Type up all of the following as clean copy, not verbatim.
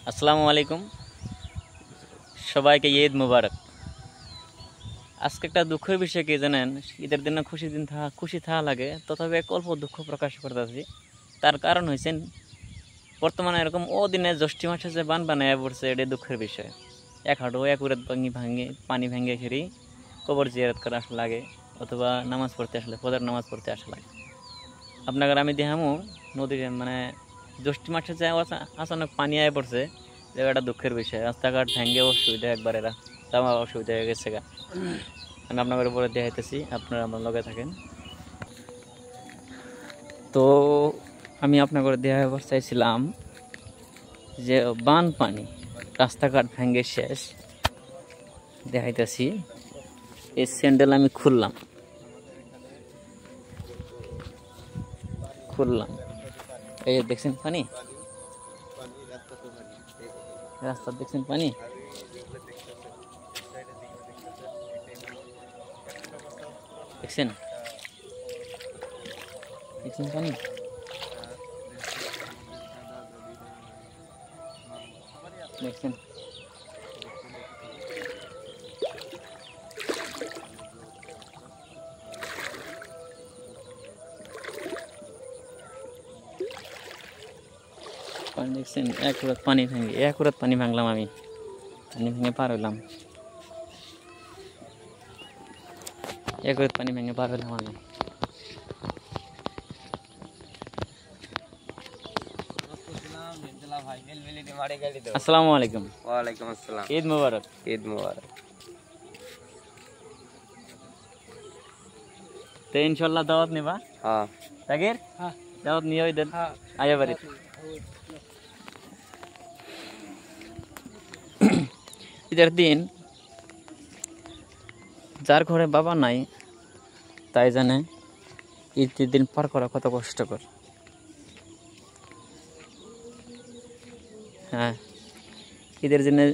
আসসালামু আলাইকুম, সবাইকে ঈদ মুবারক। আজকে একটা দুঃখের বিষয় কি জানেন, ঈদের দিনে খুশি থাকা লাগে, তথাপি এক অল্প দুঃখ প্রকাশ করতেছি। তার কারণ হয়েছে বর্তমানে এরকম দিনে জ্যৈষ্ঠ মাসে যে বান বানায় পড়ছে, এটা দুঃখের বিষয়। এক হাঁটু এক উরাত পানি ভেঙে খেরি কবর জিয়ারত করা আসা লাগে, অথবা নামাজ পড়তে আসলে ফজর নামাজ পড়তে আসা লাগে। আপনাকে আমি দেখামো নদীর মানে জ্যৈষ্ঠ মাসে যে আচানক পানি আয় পড়ছে, এটা দুঃখের বিষয়। রাস্তাঘাট ভেঙে অসুবিধা, একবারে যাওয়া অসুবিধা হয়ে গেছে গা। আমি আপনাদের উপরে দেখাইতেছি, আপনারা আমার লগে থাকেন। তো আমি আপনাদের দেখাবার চাইছিলাম যে বান পানি রাস্তাঘাট ভেঙে শেষ। দেখাইতেছি, এই স্যান্ডেল আমি খুললাম, এই দেখছেন পানি, রাস্তা দেখছেন পানি, দেখছেন পানি। দেখছেন পানি, দেখছেন এক রাত পানি ভাঙলাম আমি, পানি ভেঙে পার হইলাম, পানি ভেঙে পার হইলাম আমি। আসসালামু আলাইকুম। ওয়ালাইকুম আসসালাম। ঈদ মুবারক। ঈদ মুবারক। তো ইনশাল্লাহ দাওয়াত নিবা? হ্যাঁ। তাগির দাওয়াত নিয়ে ওই দেন আয়া বাড়ি। ঈদের দিন যার ঘরে বাবা নাই তাই জানে ঈদের দিন পার করা কত কষ্টকর। হ্যাঁ, ঈদের দিনে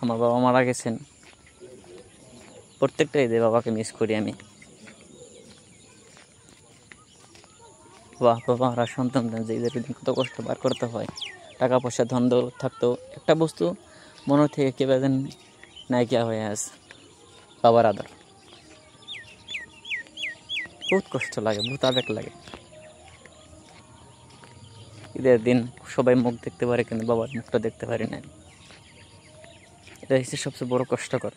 আমার বাবা মারা গেছেন, প্রত্যেকটা ঈদে বাবাকে মিস করি আমি। বাবা মারা সন্তান যে ঈদের দিন কত কষ্ট বার করতে হয়, টাকা পয়সা ধন দৌলত থাকতো, একটা বস্তু মনে থেকে কেবা যেন নাইকিয়া হয়ে আছে, বাবার আদর। বহুত কষ্ট লাগে, বহুত আবেগ লাগে। ঈদের দিন সবাই মুখ দেখতে পারে, কিন্তু বাবার মুখটা দেখতে পারি না, এটা হচ্ছে সবচেয়ে বড় কষ্টকর।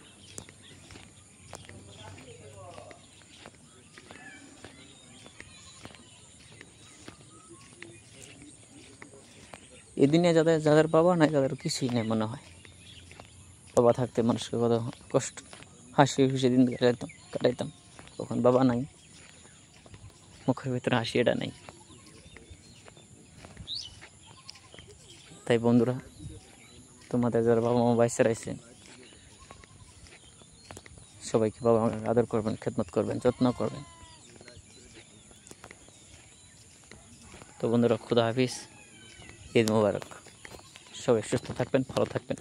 এদিনে যাদের বাবা নাই তাদের কিছুই নেই মনে হয়। বাবা থাকতে মানুষকে কত কষ্ট হাসি খুশি দিন কাটাইতাম। তখন বাবা নাই, মুখের ভিতরে হাসি এটা নাই। তাই বন্ধুরা, তোমাদের যারা বাবা মা বাইসে রয়েছে, সবাইকে বাবা মাকে আদর করবেন, খেদমত করবেন, যত্ন করবেন। তো বন্ধুরা, খুদা হাফিজ, ঈদ মুবারক। সবাই সুস্থ থাকবেন, ভালো থাকবেন।